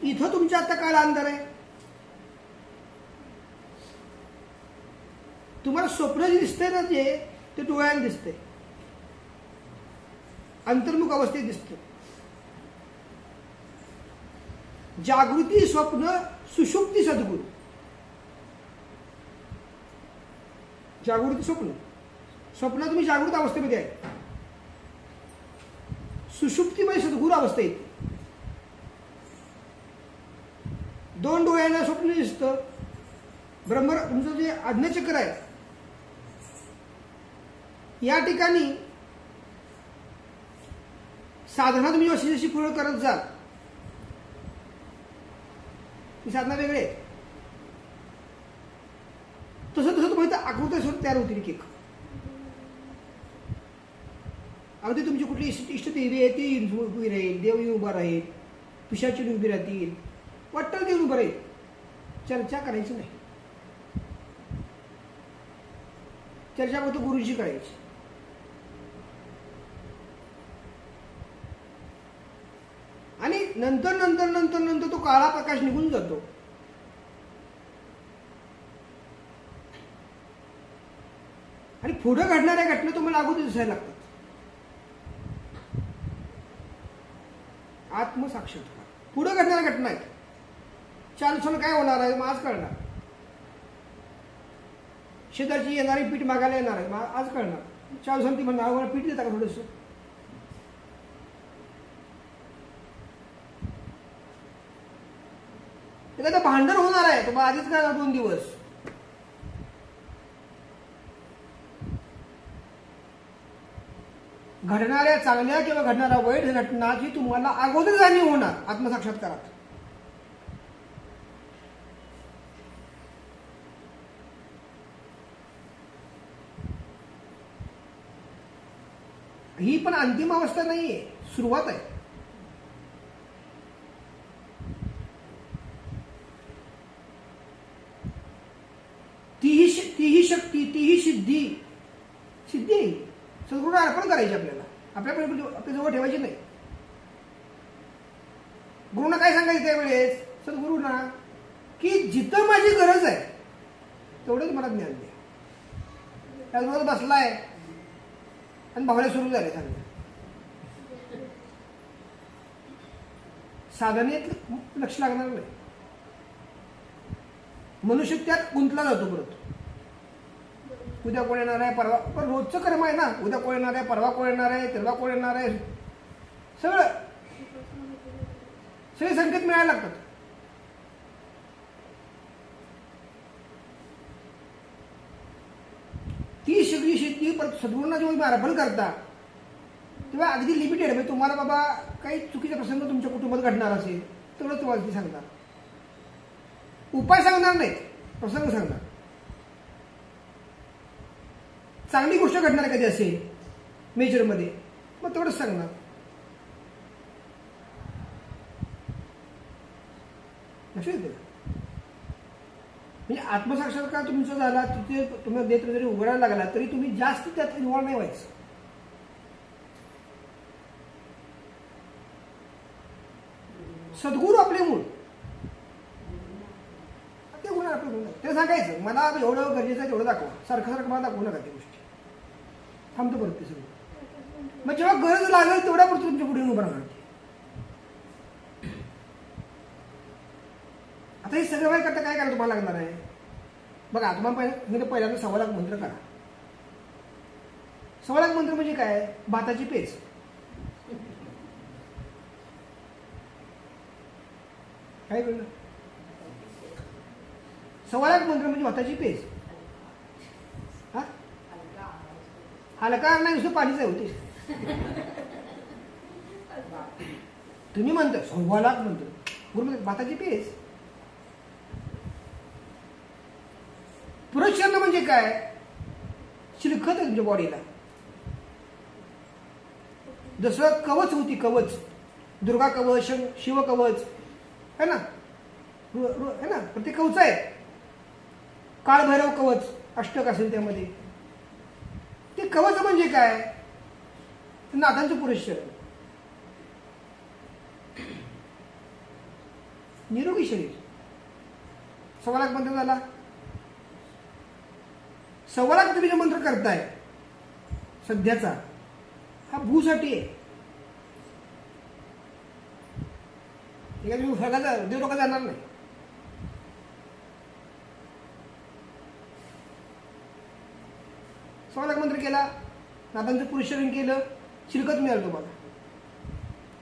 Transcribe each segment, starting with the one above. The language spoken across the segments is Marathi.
इथं तुमच्या आता काळा अंधार आहे. तुम्हाला स्वप्न जे दिसतंय ना ते डोळ्याने दिसतंय, अंतर्मुख अवस्थेत दिसतं. जागृती, स्वप्न, सुषुप्ती, सद्गुरू. जागृती, स्वप्न. स्वप्न तुम्ही जागृत अवस्थेमध्ये आहे, सुषुप्तीमध्ये सद्गुरू अवस्था येते. दोन डोळ्यांना स्वप्न दिसतं. ब्रह्म तुमचं जे आज्ञाचक्र आहे या ठिकाणी साधना तुम्ही जशी जशी पूर्ण करत जाल ती साधना वेगळी आहे. तसं तसं तुम्हाला आकृती स्वरूप तयार होतील की अगदी तुमची कुठली इष्टदेवी आहे ती उभी राहील, देव येऊन उभा राहील, पिशाची उभी राहतील, वाटतं देऊन उभं राहील. चर्चा करायची नाही, चर्चा फक्त गुरुजी करायची. आणि नंतर नंतर नंतर नंतर तो काळा प्रकाश निघून जातो. आणि पुढे घडणाऱ्या घटना तुम्हाला अगोदर दिसायला लागतात. आत्मसाक्षात्कार पुढे घडणाऱ्या घटना आहेत. 40 वर्षांनी काय होणार आहे मग आज कळणार. शेताची येणारी पीठ मागायला येणार आहे मग आज कळणार. 40 वर्षांनी ती म्हणणार मला पीठ देता का थोडंसं. एखादं भांडण होणार आहे तो आधीच काय 2 दिवस. घडणाऱ्या चांगल्या किंवा घडणाऱ्या वाईट घटनाची तुम्हाला अगोदर जाणीव होणार आत्मसाक्षात्कारात. ही पण अंतिम अवस्था नाहीये, सुरुवात आहे. तीही शक्ती, तीही सिद्धी आहे. सद्गुरूंना अर्पण करायची आपल्याला, आपल्या जवळ ठेवायची नाही. गुरुंना काय सांगायचं त्यावेळेस सद्गुरूंना की जिथं माझी गरज आहे तेवढंच मला ज्ञान द्या. त्याचबरोबर बसलाय आणि भावना सुरू झाले सांगा. साधनेत लक्ष लागणार नाही. मनुष्य त्यात गुंतला जातो. परत उद्या कोण येणार आहे, परवा, पण रोजचं कर्म आहे ना. उद्या कोण येणार आहे, परवा कोण येणार आहे, तेव्हा कोण येणार आहे, सगळे संकेत मिळायला लागतात. ती सगळी शेती सद्गुरूंना जेव्हा अर्पण करता तेव्हा अगदी लिमिटेड म्हणजे तुम्हाला बाबा काही चुकीचा प्रसंग तुमच्या कुटुंबात घडणार असेल तेवढं तुम्हाला ती सांगणार. उपाय सांगणार नाही, प्रसंग सांगणार. चांगली गोष्ट घडणार कधी असेल मेजरमध्ये मग तेवढंच सांगणार. लक्षात येतं. म्हणजे आत्मसाक्षात्कार तुमचा झाला तिथे तुम्ही नेत्र जरी उघडायला लागला तरी तुम्ही जास्त त्यात इन्व्हॉल्व नाही व्हायचं. सद्गुरू आपले मूळ ते गुण आपले गुण ते सांगायचं मला एवढं गरजेचं आहे तेवढं दाखवा. सारखं सारखं मला दाखवू नका त्या गोष्टी. थांबतो परत ते सगळं. मग जेव्हा गरज लागेल तेवढ्या पुढे तुमच्या पुढे उभं राहणार. आता हे सगळं वेळ करता काय करायला तुम्हाला लागणार आहे बघा. तुम्हाला पहिल्यांदा 1.25 लाख मंत्र करा. 1.25 लाख मंत्र म्हणजे काय, भाताची पेच. काय कळलं? 1.25 लाख मंत्र म्हणजे भाताची पेच. हा हलका नाही नुसतं पाणीच होते. तुम्ही म्हणता 1.25 लाख मंत्र भाताची पेच. पुरुषांना म्हणजे काय, शिलखत आहे तुमच्या बॉडीला. जसं कवच होती, कवच दुर्गा कवच, शिव कवच है ना, है ना, पण ते कवच आहे. काळभैरव कवच अष्टक असेल त्यामध्ये. ते कवच म्हणजे काय, नाथांचं पुरुष शरीर. निरोगी शरीर. 1.25 लाख मंत्र झाला. 1.25 लाख तुम्ही जो मंत्र करताय सध्याचा, हा भूसाठी आहे. ठीक आहे, तुम्ही फरकाचा देव लोक जाणार नाही. सव्वा लाख मंत्र केला, नाथांचं पुरुषरण केलं, शिरकत मिळालं तुम्हाला,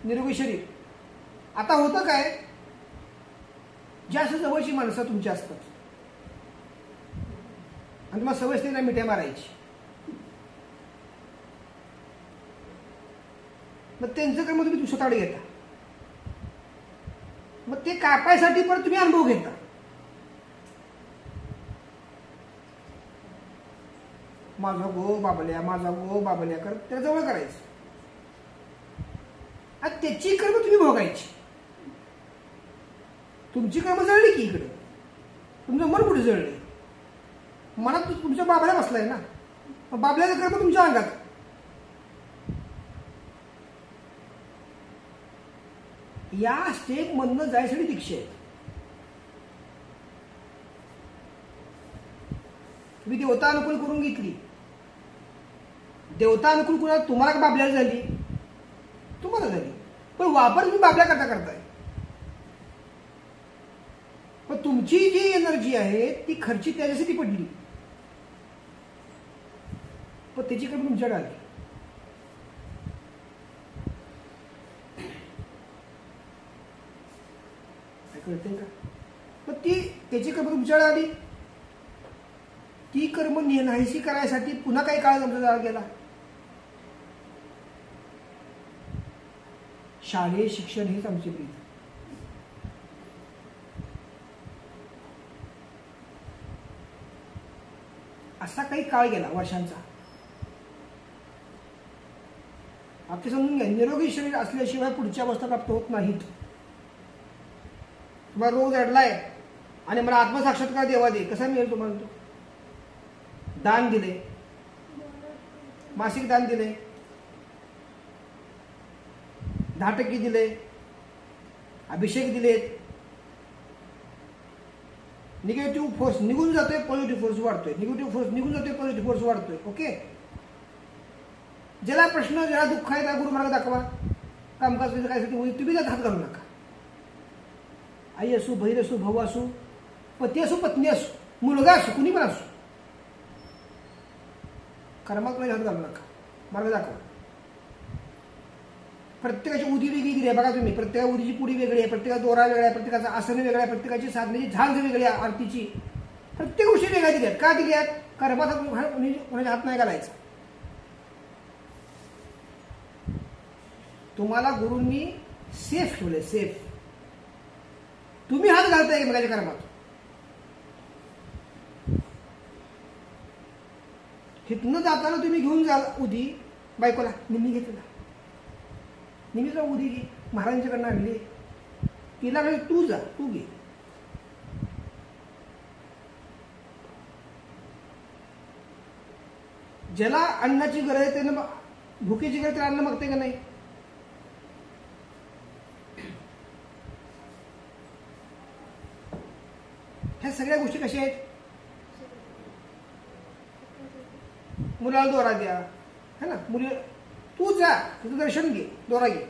निरोगी शरीर. आता होतं काय, जास्त जवळची माणसं तुमची असतात आणि तुम्हाला सवय असते ना मिठ्या मारायची. मग त्यांचं कर्म तुम्ही स्वतःकडे घेता. मग ते कापायसाठी पण तुम्ही अनुभव घेता. माझा गो बाबल्या, माझा गो बाबल्या करत त्या जवळ करायचं आणि त्याची कर्म तुम्ही भोगायची. तुमची कर्म जळली की इकडे, तुमचं मन कुठे जळले, मनात तुमच्या बाबल्या बसलाय ना, बाबल्याचं कर्म तुमच्या अंगात. या स्टेप मधनं जायसाठी दीक्षा आहे. तुम्ही देवता अनुकूल करून घेतली. देवता अनुकूल कुणाला, तुम्हाला का बाबल्याला झाली, तुम्हाला झाली, पण वापर तुम्ही बाबल्या करताय. पण तुमची जी एनर्जी आहे ती खर्ची त्याच्यासाठी पडली, पण त्याची कमी तुमच्याकडे आली. कळते का? पण ती त्याची कर्म तुमच्याकडे आली. ती कर्म नाहीशी करायसाठी पुन्हा काही काळ तुमचा गेला. शालेय शिक्षण हेच आमची प्रीत. असा काही काळ गेला वर्षांचा. आपले समजून घ्या, निरोगी शरीर असल्याशिवाय पुढच्या अवस्था प्राप्त होत नाहीत. तुम्हाला रोग अडलाय आणि मला आत्मसाक्षात्कार देवा दे, कसा मिळेल तुम्हाला? तो दान दिले, मासिक दान दिले, 10% दिले, अभिषेक दिलेत, निगेटिव्ह फोर्स निघून जातोय, पॉझिटिव्ह फोर्स वाढतोय, निगेटिव्ह फोर्स निघून जातोय, पॉझिटिव्ह फोर्स वाढतोय. ओके. ज्याला प्रश्न, ज्याला दुःख आहे त्या गुरुमार्ग दाखवा. कामकाज काय तुम्ही त्यात हात घालू नका. आई असू, बहीण असू, भाऊ असू, पती असू, पत्नी असू, मुलगा असू, कुणी पण असू, कर्मात हात घालू नका. मार्ग दाखवा. प्रत्येकाची उदी वेगळी आहे बघा तुम्ही. प्रत्येका उदीची पुडी वेगळी आहे, प्रत्येका दोरा वेगळा आहे, प्रत्येकाचा आसन वेगळा आहे, प्रत्येकाची साधण्याची झांज वेगळी आहे, आरतीची. प्रत्येक गोष्टी वेगळ्या दिल्यात. का दिल्यात? कर्मात कोणाच्या हात नाही घालायचा. तुम्हाला गुरूंनी सेफ ठेवले, सेफ. तुम्ही हात घालताय एकमेकाच्या कर्मात. हिथनं जाताना तुम्ही घेऊन जा उदी बायकोला, निम्मी घेतला, निम्मीचा उदी घे, महाराजांच्याकडनं आणली, तिला म्हणजे तू जा, तू घे. ज्याला अन्नाची गरज आहे त्यानं, भुकेची गरज, त्याला अन्न मागते का नाही? ह्या सगळ्या गोष्टी कशा आहेत? मुलाला दोरा द्या, है ना, मुली तू जा, तुझं दर्शन घे, दोरा घे.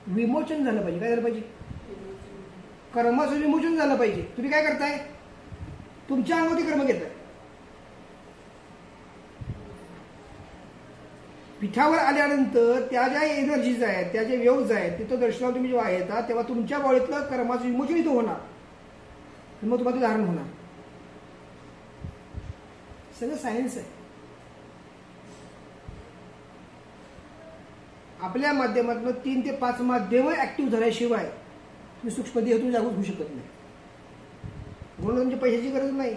विमोचन झालं पाहिजे. काय झालं पाहिजे? कर्माचं विमोचन झालं पाहिजे. तुम्ही काय करताय? तुमच्या अंगावरती कर्म घेताय. पीठावर आल्यानंतर त्या ज्या एनर्जीज आहेत, त्या ज्या वेव्ज आहेत, तिथं दर्शनावर तुम्ही जेव्हा येतात तेव्हा तुमच्या बॉडीतलं कर्माचं विमोचन इथं होणार, मग तुम्हाला ते धारण होणार. सगळं सायन्स आहे. आपल्या माध्यमातून 3 ते 5 माध्यम ऍक्टिव्ह झाल्याशिवाय तुम्ही सूक्ष्मदेहातून जागृत होऊ शकत नाही. म्हणून तुमच्या पैशाची गरज नाही,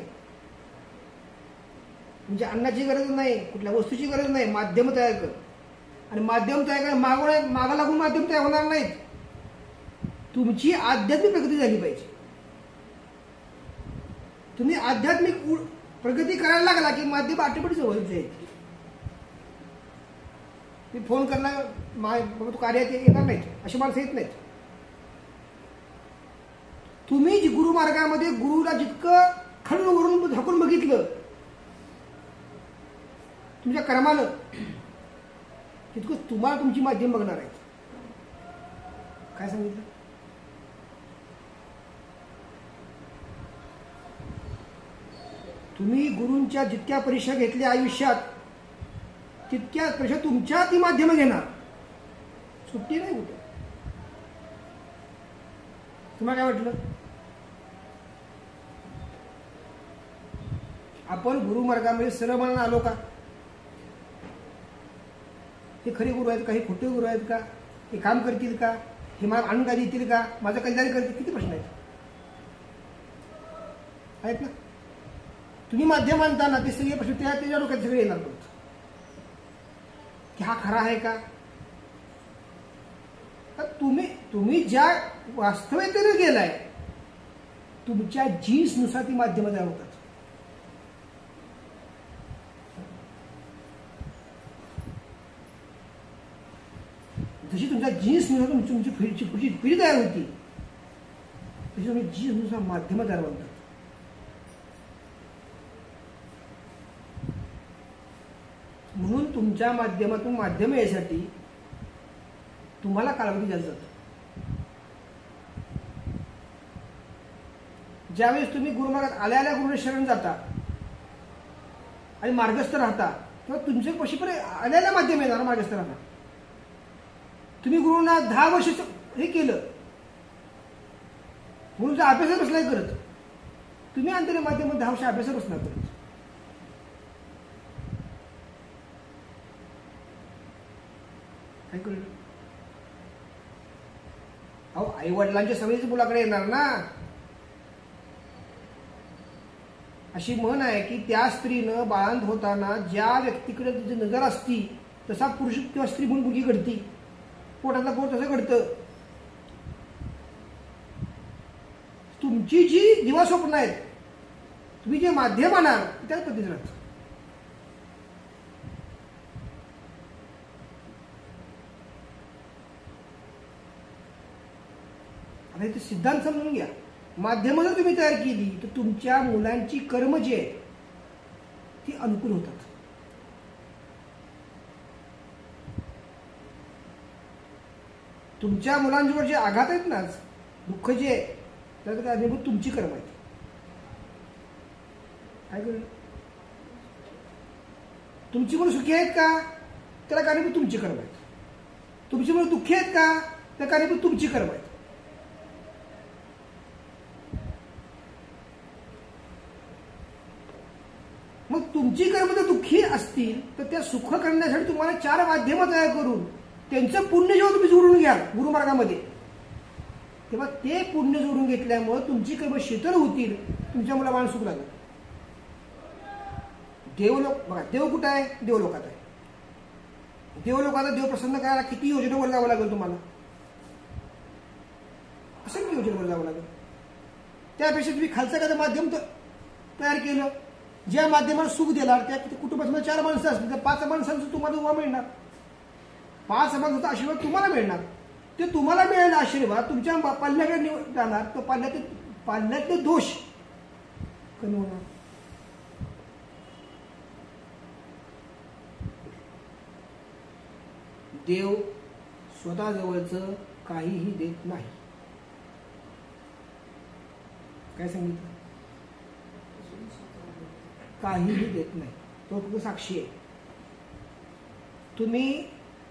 तुमच्या अन्नाची गरज नाही, कुठल्या वस्तूची गरज नाही. माध्यम तयार कर. आणि माध्यम तयार कर, मागा लागून माध्यम तयार होणार नाहीत. तुमची आध्यात्मिक प्रगती झाली पाहिजे. तुम्ही आध्यात्मिक प्रगती करायला लागला की माध्यम ऑटोमॅटिक जवळ जाईल. मी फोन करणार, तू कार्यात येणार नाहीत, अशी माणसं येत नाहीत. तुम्ही गुरुमार्गामध्ये गुरुला जितकं खालून वरून झाकून बघितलं तुमच्या कर्मानं, तितकं तुम्हाला तुमची माध्यम बघणार आहेत. काय सांगितलं? तुम्ही गुरूंच्या जितक्या परीक्षा घेतल्या आयुष्यात तितक्या परीक्षा तुमच्या ती माध्यम घेणार. सुट्टी नाही कुठे. तुम्हाला काय वाटलं? आपण गुरुमार्गामध्ये सरळ मनानं आलो का? हे खरे गुरु आहेत का? हे खोटे गुरु आहेत का? हे काम करतील का? हे मला आणून काय देतील का? माझं कल्याण करतील? किती प्रश्न आहेत ना. तुम्ही माध्यम आणताना ते सगळे प्रश्न त्याच्या डोक्यात सगळे येणार परत की हा खरा आहे का? तुम्ही ज्या वास्तविकतेने गेलाय तुमच्या जीन्सनुसार ती माध्यम तयार होतात. जशी तुमच्या जीन्सनुसार तुमची पुढची पिढी तयार होती तशी तुम्ही जीन्सनुसार माध्यम तयार होतात. म्हणून तुमच्या माध्यमातून माध्यम यासाठी तुम्हाला कालावधी द्यायला जातो. ज्यावेळेस तुम्ही गुरुमार्गात आल्या गुरुने शरण जाता आणि मार्गस्थ राहता तेव्हा तुमचे कशी पण आल्याला माध्यम येणार मार्गस्थ राहणार. तुम्ही गुरुंना 10 वर्ष हे केलं गुरुचा अभ्यास बसलाय करत, तुम्ही अंतरे माध्यम 10 वर्ष अभ्यास बसणार करत. काय कळलं? अहो आई वडिलांच्या सवयीच मुलाकडे येणार ना. अशी म्हण आहे की त्या स्त्रीनं बाळंत होताना ज्या व्यक्तीकडे तिची नजर असती तसा पुरुष किंवा स्त्री म्हणून मुलगी घडती. पोटातला पोट तसं घडतं. तुमची जी दिवास्वप्न आहेत तुम्ही जे माध्यम आणाल त्याच पद्धतीने राहत. आता इथे सिद्धांत समजून घ्या. माध्यम जर तुम्ही तयार केली तर तुमच्या मुलांची कर्म जी आहेत ती अनुकूल होतात. तुमच्या मुलांजवळ जे आघात आहेत ना दुःख जे आहे त्याचं कारणीभूत तुमची कर्म आहेत. काय कळलं? तुमची मुलं सुखी आहेत का त्याला कारणीभूत तुमची कर्म आहेत. तुमची मुलं दुःखी आहेत का त्या कारणीभूत तुमची कर्म आहेत. मग तुमची कर्म जर दुःखी असतील तर त्या सुख करण्यासाठी तुम्हाला 4 माध्यम तयार करून त्यांचं पुण्य जेव्हा तुम्ही जोडून घ्याल गुरुमार्गामध्ये तेव्हा ते पुण्य जोडून घेतल्यामुळे तुमची कर्म शीतल होतील. तुमच्या मुलाबाळांना सुख लागेल. देवलोक बघा, देव कुठं आहे? देवलोकात आहे. देवलोकात देव प्रसन्न करायला किती योजनेवर जावं लागेल तुम्हाला? असं की योजनेवर जावं लागेल. त्यापेक्षा तुम्ही खालचं एखादं माध्यम तयार केलं ज्या माध्यमाला सुख देणार त्या कुटुंबात 4 माणसं असतील तर 5 माणसांचं तुम्हाला उभा मिळणार. 5 माणसाचा आशीर्वाद तुम्हाला मिळणार. ते तुम्हाला मिळालेला आशीर्वाद तुमच्या पाल्याकडे जाणार तर पाल्यातले दोष कमी होणार. देव स्वतः जवळचं काहीही देत नाही. काय सांगितलं? काहीही देत नाही. तो फक्त साक्षी आहे. तुम्ही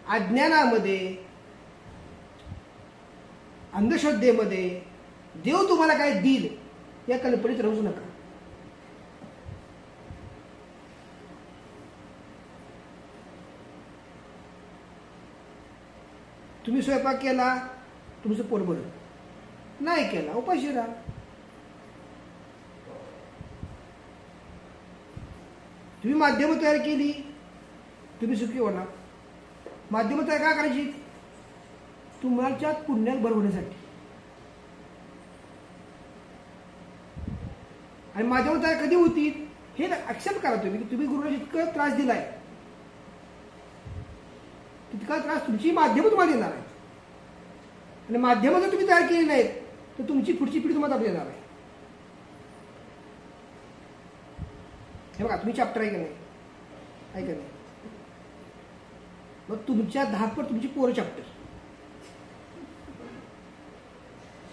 अज्ञानामध्ये अंधश्रद्धेमध्ये देव तुम्हाला काय देईल या कल्पनेत राहूच नका. तुम्ही स्वयंपाक केला तुमचं पोट भरलं, नाही केला उपाशी राहा. तुम्ही माध्यम तयार केली तुम्ही सुखी होणार. माध्यम तयार काय करायची? तुम्हाला पुण्यात बरं होण्यासाठी. आणि माध्यम तयार कधी होतील हे ऍक्सेप्ट करा तुम्ही की तुम्ही गुरुला जितका त्रास दिलाय तितका त्रास तुमची माध्यम तुम्हाला देणार आहेत. आणि माध्यम जर तुम्ही तयार केली नाहीत तर तुमची पुढची पिढी तुम्हाला दाबली येणार आहे. हे बघा, तुम्ही चॅप्टर आहे का नाही, आहे का नाही, मग तुमच्या 10 तुमची पोरं चॅप्टर.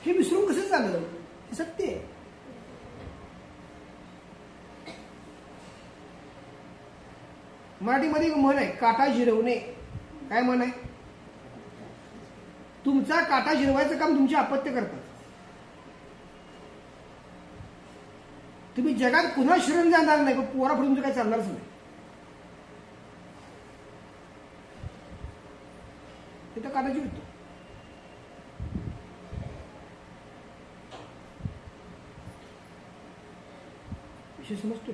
हे विसरून कसं झालं, हे सत्य आहे. मराठीमध्ये एक म्हण आहे, काटा जिरवणे. काय म्हण आहे? तुमचा काटा जिरवायचं काम तुमचे अपत्य करतात. तुम्ही जगात पुन्हा शरण जाणार नाही, पण पोरा पुढे तुमचं काही चालणारच नाही. तिथं काटा जिरतो. विषय समजतो.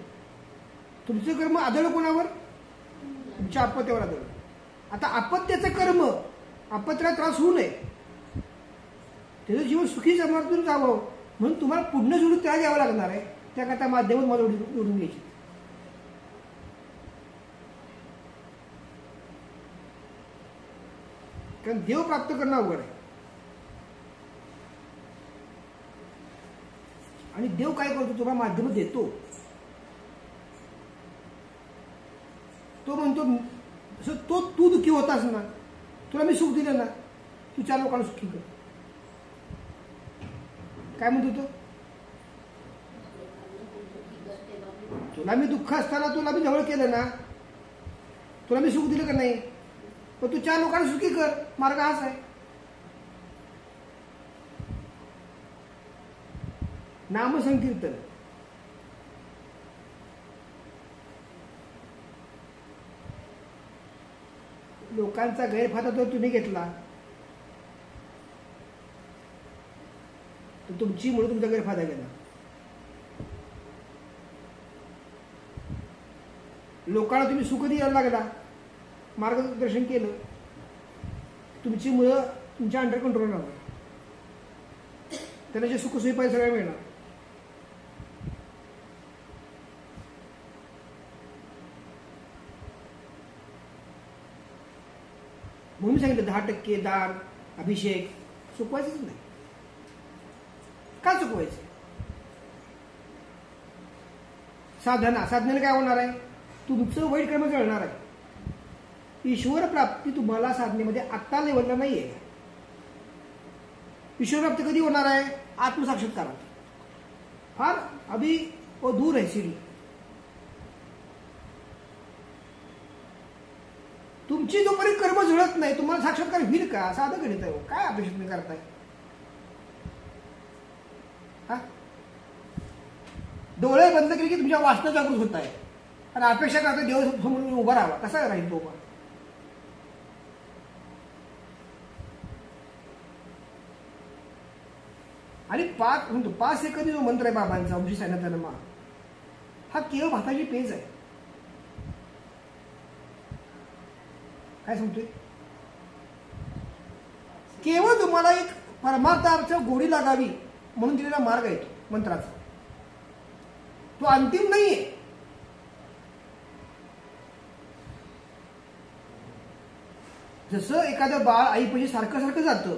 तुमचं कर्म आदळ कोणावर? तुमच्या अपत्यावर आदळ. आता अपत्याचं कर्म, अपत्याला त्रास होऊ नये, त्याचं जीवन सुखी समाधानातून जावं म्हणून तुम्हाला पुढनं जोडून त्याला द्यावं लागणार आहे. त्याकरता माध्यम मला जोडून घ्यायची. कारण देव प्राप्त करणं अवघड आहे. आणि देव काय करतो? तुम्हाला माध्यम देतो. तो म्हणतो तो तू दुःखी होतास ना, तुला मी सुख दिलं ना, तू 4 लोकांना सुखी कर. काय म्हणतो तो? तुला मी दुःख असताना तुला मी जवळ केलं ना, तुला मी सुख दिलं का नाही, पण तू 4 लोकांना सुखी कर. मार्ग हाच आहे. नामसंकीर्तन. लोकांचा गैरफायदा जर तुम्ही घेतला तर तुमची मुळे तुमचा गैरफायदा घेणार. लोकांना तुम्ही सुख द्यायला लागला, मार्गदर्शन केलं, तुमची मुलं तुमच्या अंडर कंट्रोल राहणार. त्यांना जे सुखसोयी पाहिजे सगळ्या मिळणार. म्हणून सांगितलं 10% दान, अभिषेक चुकवायचंच नाही. का चुकवायचं? साधनेला काय होणार आहे? तुमचं वाईट कर्म जळणार आहे. ईश्वर प्राप्ती तुम्हाला साधनेमध्ये आत्ता लेवलला नाहीये. ईश्वर प्राप्ती कधी होणार आहे? आत्मसाक्षात्कारात. फार अभी वो दूर आहे सीडी. तुमची जोपर्यंत कर्म जुळत नाही, तुम्हाला साक्षात्कार होईल का? साधं गणित आहे. काय अपेक्षा तुम्ही करताय? डोळे बंद केले की तुमच्या वासना जागृत होत आहे आणि अपेक्षा करता देव समोर उभा राहावा. कसा राहील तो? आणि 5 सेकंद जो मंत्र आहे बाबांचा, वंशी सायनाथनमा, हा केवळ भाताची पेज आहे. काय सांगतोय? केवळ तुम्हाला एक परमार्थाच्या गोडी लागावी म्हणून दिलेला मार्ग आहे तो मंत्राचा. तो अंतिम नाहीये. जसं एखादं बाळ आईपाशी सारखं सारखं जातं,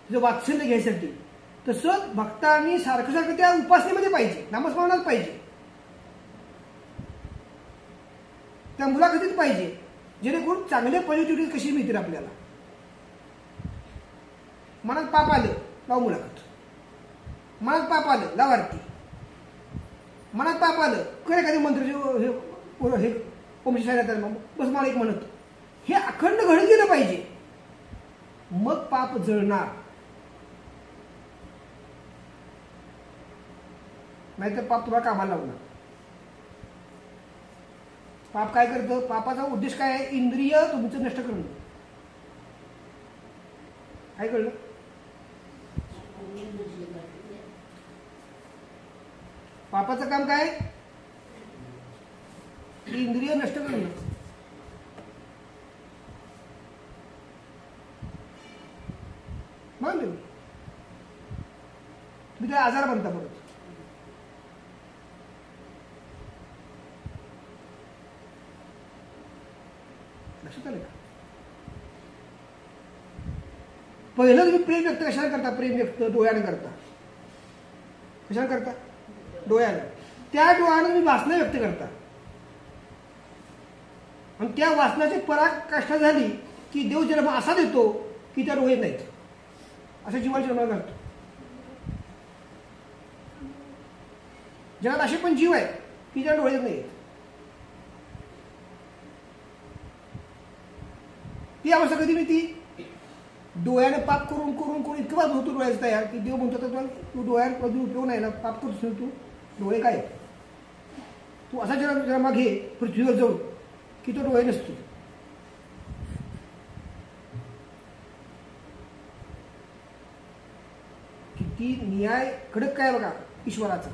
तिचं वात्सल्य घ्यायसाठी, तसं भक्तांनी सारखं सारखं त्या उपासनेमध्ये पाहिजे, नामस्मरणात पाहिजे, त्या मुलाखतीत पाहिजे, जेणेकरून चांगले पॉझिटिव्हिटी कशी मिळतील आपल्याला. मनात पाप आलं, लाव मुलाखत. मनात पाप आलं, लाव आरती. मनात पाप आलं, कर एखादी मंत्र हे वंशी सायनाथनमा, बस मला एक म्हणत. हे अखंड घडत गेलं पाहिजे, मग पाप जळणार. नाहीतर पाप तुम्हाला कामाला लावणार. पाप काय करतं? पापाचा उद्देश काय आहे? इंद्रिय तुमचं नष्ट करणं. काय कळलं? पापाचं काम काय? इंद्रिय नष्ट करणं. म्हणून तुम्ही काय आजार बनता परत. लक्षात आलं का? पहिलं तुम्ही प्रेम व्यक्त कशाला करता? प्रेम व्यक्त डोळ्यानं करता. कशाला करता? डोळ्यानं. त्या डोळ्यानं तुम्ही वासना व्यक्त करता आणि त्या वासनाची पराकाष्ठा झाली की देव जन्म असा देतो की त्या डोळे नाहीत, असा जीवाला जन्म घालतो. जगात असे पण जीव आहे की त्या डोळे नाहीत. ती अवस्था कधी मी ती डोळ्याने पाप करून करून करून इतकं होतो डोळ्याचं तयार की देव म्हणतो तर तू डोळ्यात कधी उपयोग नाही ना, पाप करतो तू, डोळे काय तू असा जन्म घे पृथ्वीवर जाऊन की तो डोळे नसतो. किती न्याय कडक काय बघा ईश्वराचा.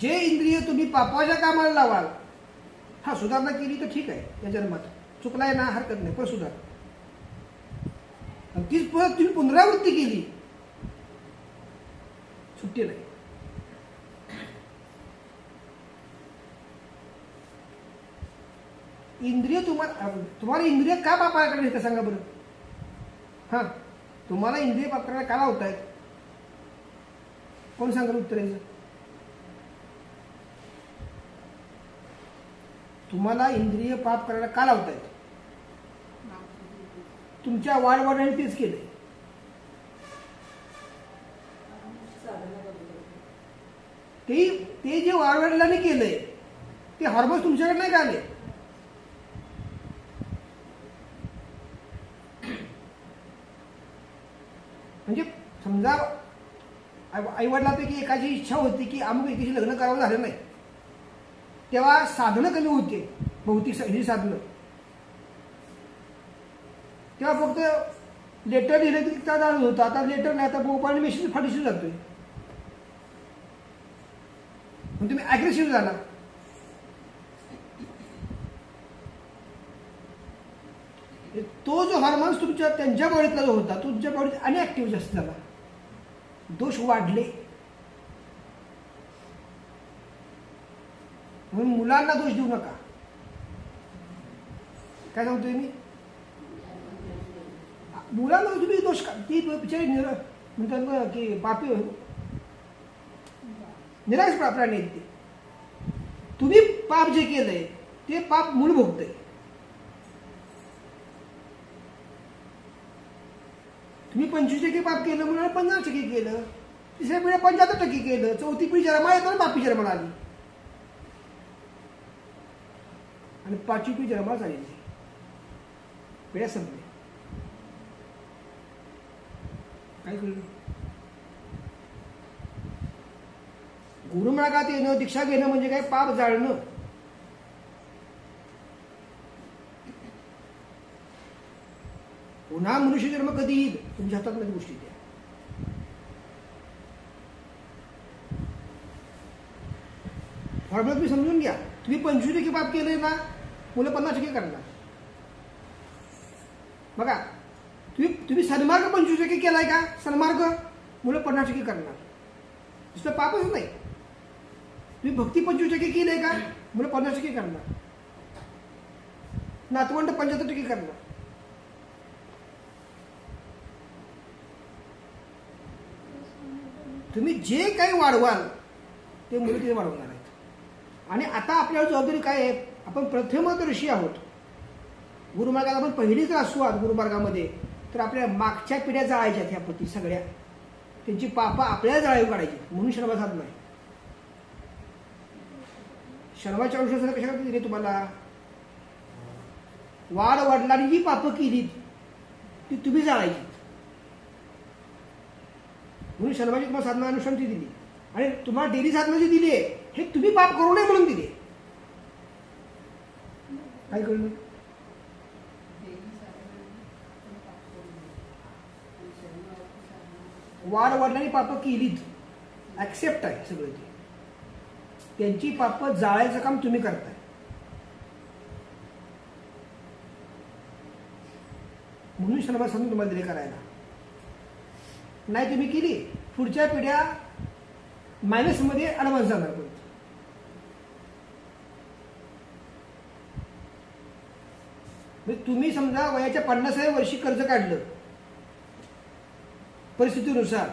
जे इंद्रिय तुम्ही पापाच्या कामाला लावाल, हा सुधारणा केली तर ठीक आहे, या जन्मात चुकलाय ना हरकत नाही, पण सुधार. तीच परत तुम्ही पुनरावृत्ती केली, सुट्टी नाही. इंद्रिय तुम्हाला इंद्रिय का पापाकडे येतं सांगा बरं? हा, तुम्हाला इंद्रिय पाप करायला का लावत आहेत? कोण सांगाल उत्तराचं? तुम्हाला इंद्रिय पाप करायला का लावतायत? तुमच्या वाढवाढीने तेच केलंय. ते जे वाढवाढीलाने केलंय ते हॉर्मोन्स तुमच्याकडे नाही का आले? म्हणजे समजा आईवडिलांपैकी एकाची इच्छा होती की अमुक एकीशी लग्न करावं, झालं नाही, तेव्हा साधनं कमी होते, भौतिक ही साधनं. तेव्हा फक्त लेटर लिहिलं की त्याचा होतं. आता लेटर नाही, आता मोबाईल मेसेज फाटीशी जातोय. मग तुम्ही अग्रेसिव्ह झाला. तो जो हार्मोन्स तुमच्या त्यांच्या बॉडीतला जो होता, तुमच्या बॉडीत अनएक्टिव्ह जास्त झाला, दोष वाढले. म्हणून मुलांना दोष देऊ नका. काय सांगतोय मी? मुलांना तुम्ही दोष का? ती बिचारी म्हणतात ना की पापी निराश प्राणी आहेत. तुम्ही पाप जे केलंय ते पाप मूळ भोगतंय. तुम्ही 25% पाप केलं, मुलाला 50% केलं, तिसऱ्या पिढ्या 75% केलं, चौथी पिढी जन्माला येताना पापी जन्माला आली आणि 5वी पिढी जन्माला झालेली. पिढ्या संपल्या. काय कळलं? गुरुमार्गात येणं, दीक्षा घेणं म्हणजे काय? पाप जाळणं. पुन्हा मनुष्य जन्म कधी येईल तुमच्या हातात नाही गोष्टी त्या. फॉर्म्युला तुम्ही समजून घ्या. तुम्ही 25% पाप केले ना, मुलं 50% करणार. बघा, तुम्ही सन्मार्ग 25% केलाय का? सन्मार्ग मुलं 50% करणार. नुसतं पापच नाही. तुम्ही भक्ती 25% केलीय का? मुलं 50% करणार. नातवंड 75% करणार. तुम्ही जे काही वाढवाल ते मुलं तिथे वाढवणार आहेत. आणि आता आपल्याला जबाबदारी काय आहे? आपण प्रथमच ऋषी आहोत. गुरुमार्गात आपण पहिलीच असू आहात गुरुमार्गामध्ये, तर आपल्या मागच्या पिढ्या जाळायच्या ह्या पती सगळ्या, त्यांची पापा आपल्याला जाळीव काढायची. म्हणून शर्मा साधना आहे. शर्माच्या अनुशासन कशाला दिले तुम्हाला? वाढ वडिलांनी जी पापं केली ती तुम्ही जाळायची. म्हणून शर्माची तुम्हाला साधना अनुशांती दिली. आणि तुम्हाला डेली साधना जी दिली आहे हे तुम्ही पाप करू नये म्हणून दिली. काय कळलं? वाढ वडिलांनी पापं केलीत, ऍक्सेप्ट आहे सगळं ते. त्यांची पापं जाळायचं काम तुम्ही करताय. म्हणून शर्मा साधून तुम्हाला दिले करायला. नाही तुम्ही केली, पुढच्या पिढ्या मायनसमध्ये ॲडव्हान्स जाणार. पण म्हणजे तुम्ही समजा वयाच्या 50व्या वर्षी कर्ज काढलं परिस्थितीनुसार,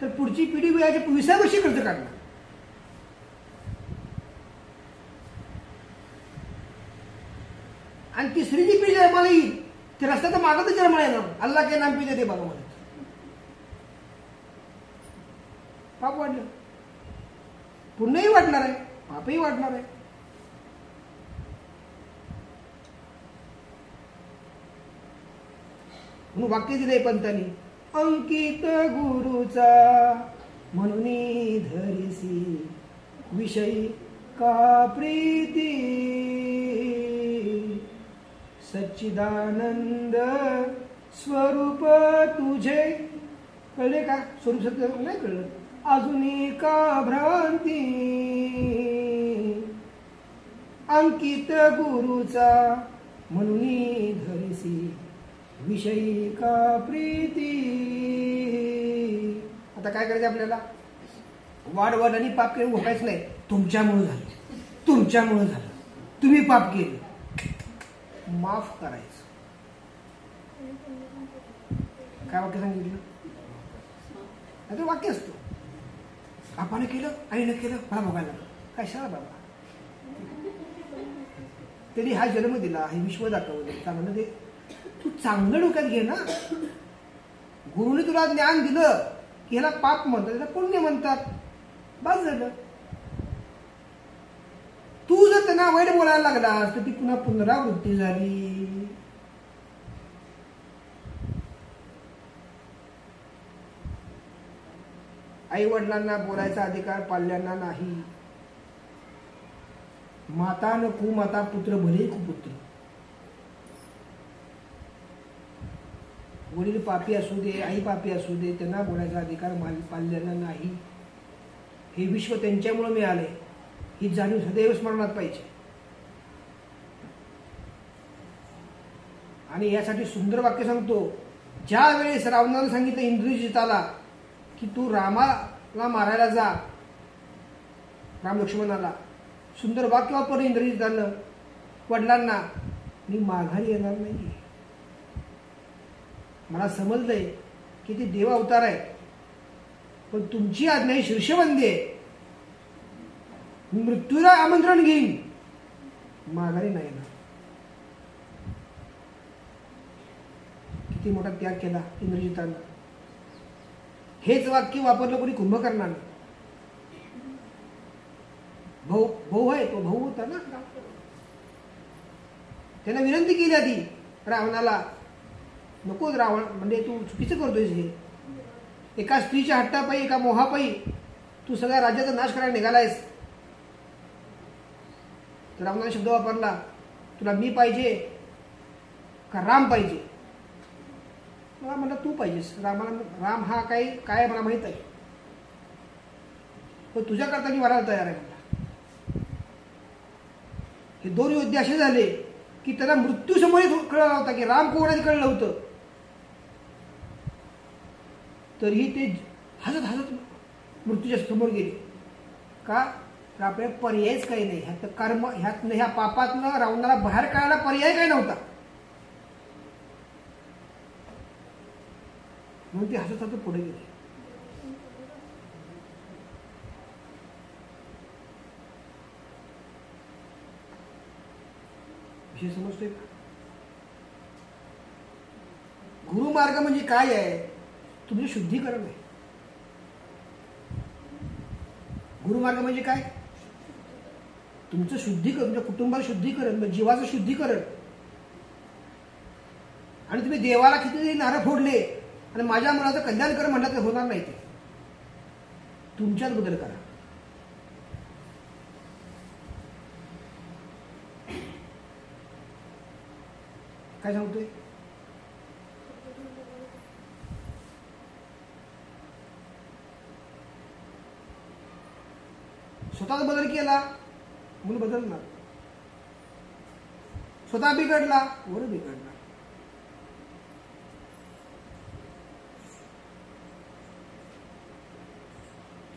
तर पुढची पिढी वयाच्या 20व्या वर्षी कर्ज काढणार. आणि तिसरी जी पिढी जन्माला येईल ते रस्त्यात मागतच जन्माला येणार. अल्लाह के नाम पिढी ते बघा म्हणत. पाप वाढलं, पुण्यही वाढणार आहे, पापही वाढणार आहे. म्हणून वाक्य दिलंय पंतांनी, अंकित गुरुचा म्हणून धरिसी विषयी का प्रीती, सच्चिदानंद स्वरूप तुझे. कळले का? स्वरूप सत्य नाही कळलं अजूनही का भ्रांती, अंकित गुरुचा म्हणून धरिसी विषयी का प्रीती. आता काय करायचं आपल्याला? वाढ आणि पाप केलं घोटायचं नाही. तुमच्यामुळे झालं, तुमच्यामुळे झालं, तुम्ही पाप केलं, माफ करायचं. काय वाक्य सांगितलं? आता वाक्य असतं, बापाने केलं, आईने केलं, मला बघायला कशाला बाबा? त्यांनी हा जन्म दिला, हे विश्व दाखवलं, चांगलं ते तू चांगलं डोक्यात घे ना. गुरुने तुला ज्ञान दिलं की ह्याला पाप म्हणतात, ह्याला पुण्य म्हणतात, बस झालं. तू जर त्यांना वाईट बोलायला लागलास तर ती पुन्हा पुनरावृत्ती झाली. आई वडिलांना बोलायचा अधिकार पाल्यांना नाही. माता न कुमाता पुत्र भले कुपुत्र. वडील पापी असू दे, आई पापी असू दे, त्यांना बोलायचा अधिकार पाल्यांना नाही. हे विश्व त्यांच्यामुळे मिळाले, ही जाणीव सदैव स्मरणात पाहिजे. आणि यासाठी सुंदर वाक्य सांगतो. ज्या वेळेस रावणाने सांगितलं इंद्रजिताला की तू रामाला मारायला जा, राम लक्ष्मणाला, सुंदर वाक्य वापरलं इंद्रजितानं वडिलांना, मी माघारी येणार नाही. मला समजलंय की ते देव अवतार आहे, पण तुमची आज्ञा ही शीर्षबंदी आहे. मृत्यूला आमंत्रण घेईन, माघारी नाही येणार. किती मोठा त्याग केला इंद्रजितानं. हेच वाक्य वापरलं कोणी कुंभकर्णाने. भाऊ आहे, तो भाऊ होता ना, त्याने विनंती केली आधी रावणाला, नको रावण, म्हणजे तू चुकीचं करतोयस. हे एका स्त्रीच्या हट्टापायी, एका मोहापायी तू सगळ्या राज्याचा नाश करायला निघालायस. तर रावणाने शब्द वापरला, तुला मी पाहिजे का राम पाहिजे? मला म्हणलं तू पाहिजेस. राम हा काय मला माहित आहे, पण तुझ्याकरता मी मरायला तयार आहे म्हणला. हे दोन योद्धे असे झाले की त्याला मृत्यू समोर कळला होता की राम कोण आहे, कळलं होतं. तरीही ते हसत हसत मृत्यूच्या समोर गेले. का? तर आपल्याला पर्यायच काही नाही. ह्यात कर्म, ह्यातनं, ह्या पापातनं रावणाला बाहेर काढायला पर्याय काही नव्हता. म्हणून ते हसत हसत पुढे गेले. विषय समजतोय का? गुरुमार्ग म्हणजे काय आहे? तुमचं शुद्धीकरण आहे. गुरुमार्ग म्हणजे काय? तुमचं शुद्धीकरण, तुमच्या कुटुंबाचं शुद्धीकरण, जीवाचं शुद्धीकरण. आणि तुम्ही देवाला किती नारळ फोडले आणि माझ्या मुलाचं कल्याण कर म्हणलं तर होणार नाही. ते तुमच्यात बदल करा. काय सांगतोय? स्वतःचा बदल केला म्हणून बदलणार. स्वतः बिघडला वर बिघडणार.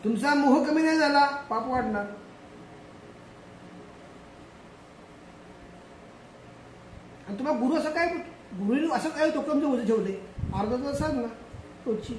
तुमचा मोह कमी नाही झाला, पाप वाढणार. आणि तुम्हाला गुरु असं काय गुरुने असं काय टोकमचं ओझं ठेवले अर्धा तास सांग ना रोजची